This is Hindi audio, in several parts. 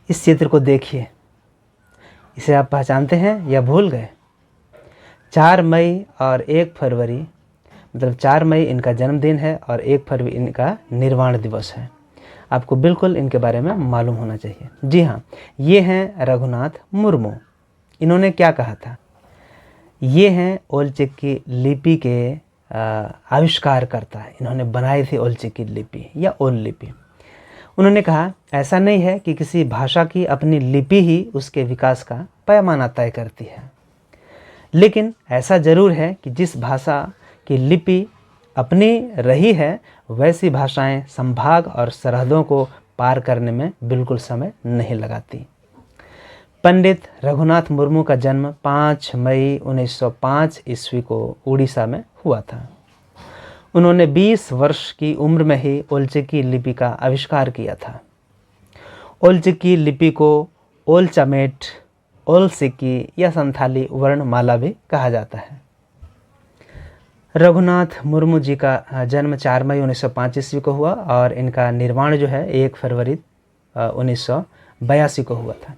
इस चित्र को देखिए, इसे आप पहचानते हैं या भूल गए? 4 मई और 1 फरवरी, मतलब 4 मई इनका जन्मदिन है और 1 फरवरी इनका निर्वाण दिवस है। आपको बिल्कुल इनके बारे में मालूम होना चाहिए। जी हाँ, ये हैं रघुनाथ मुर्मू। इन्होंने क्या कहा था? ये हैं ओल चिकी लिपि के आविष्कारकर्ता। इन्होंने बनाई थी ओल चिकी लिपि या ओल लिपि। उन्होंने कहा, ऐसा नहीं है कि किसी भाषा की अपनी लिपि ही उसके विकास का पैमाना तय करती है, लेकिन ऐसा ज़रूर है कि जिस भाषा की लिपि अपनी रही है, वैसी भाषाएं संभाग और सरहदों को पार करने में बिल्कुल समय नहीं लगाती। पंडित रघुनाथ मुर्मू का जन्म 5 मई 1905 ईस्वी को उड़ीसा में हुआ था। उन्होंने 20 वर्ष की उम्र में ही ओल चिकी लिपि का आविष्कार किया था। ओल चिकी लिपि को ओल चमेट, ओल सिक्की या संथाली वर्णमाला भी कहा जाता है। रघुनाथ मुर्मू जी का जन्म 4 मई 1905 ईस्वी को हुआ और इनका निर्वाण जो है 1 फरवरी 1982 को हुआ था।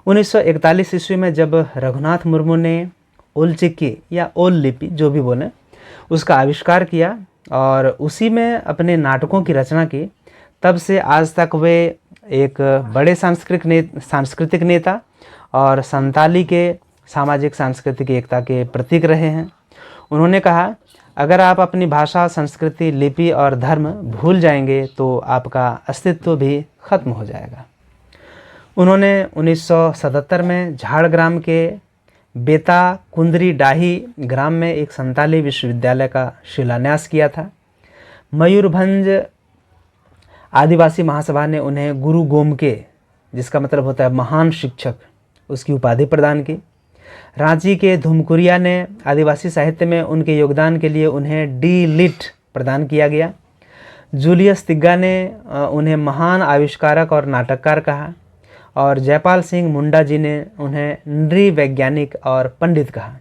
1941 ईस्वी में जब रघुनाथ मुर्मू ने ओल चिकी या ओल लिपि जो भी बोले उसका आविष्कार किया और उसी में अपने नाटकों की रचना की, तब से आज तक वे एक बड़े सांस्कृतिक नेता और संताली के सामाजिक सांस्कृतिक एकता के प्रतीक रहे हैं। उन्होंने कहा, अगर आप अपनी भाषा, संस्कृति, लिपि और धर्म भूल जाएंगे तो आपका अस्तित्व भी खत्म हो जाएगा। उन्होंने 1977 में झाड़ग्राम के बेता कुंदरी डाही ग्राम में एक संताली विश्वविद्यालय का शिलान्यास किया था। मयूरभंज आदिवासी महासभा ने उन्हें गुरु गोमके, जिसका मतलब होता है महान शिक्षक, उसकी उपाधि प्रदान की। रांची के धुमकुरिया ने आदिवासी साहित्य में उनके योगदान के लिए उन्हें डी लिट प्रदान किया गया। जूलियस तिग्गा ने उन्हें महान आविष्कारक और नाटककार कहा और जयपाल सिंह मुंडा जी ने उन्हें नृवैज्ञानिक और पंडित कहा।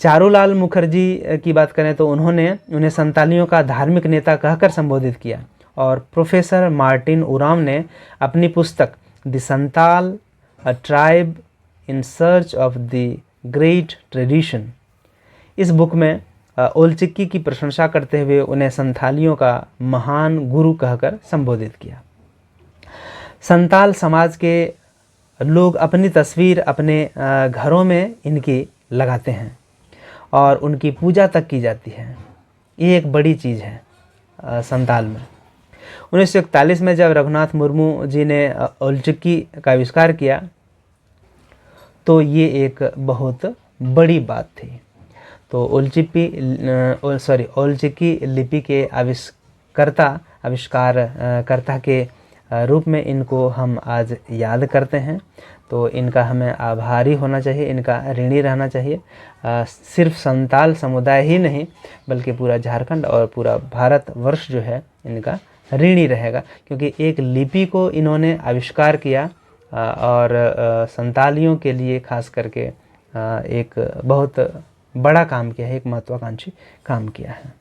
चारूलाल मुखर्जी की बात करें तो उन्होंने उन्हें संतालियों का धार्मिक नेता कहकर संबोधित किया और प्रोफेसर मार्टिन उराम ने अपनी पुस्तक the Santal, a tribe in search of the great tradition, इस बुक में ओल चिकी की प्रशंसा करते हुए उन्हें संथालियों का महान गुरु कहकर संबोधित किया। संताल समाज के लोग अपनी तस्वीर अपने घरों में इनकी लगाते हैं और उनकी पूजा तक की जाती है। ये एक बड़ी चीज़ है संताल में। 1941 में जब रघुनाथ मुर्मू जी ने ओल चिकी का आविष्कार किया तो ये एक बहुत बड़ी बात थी। तो ओल चिकी लिपि के आविष्कारकर्ता के रूप में इनको हम आज याद करते हैं। तो इनका हमें आभारी होना चाहिए, इनका ऋणी रहना चाहिए। सिर्फ संताल समुदाय ही नहीं बल्कि पूरा झारखंड और पूरा भारतवर्ष जो है इनका ऋणी रहेगा, क्योंकि एक लिपि को इन्होंने आविष्कार किया और संतालियों के लिए खास करके एक बहुत बड़ा काम किया है, एक महत्वाकांक्षी काम किया है।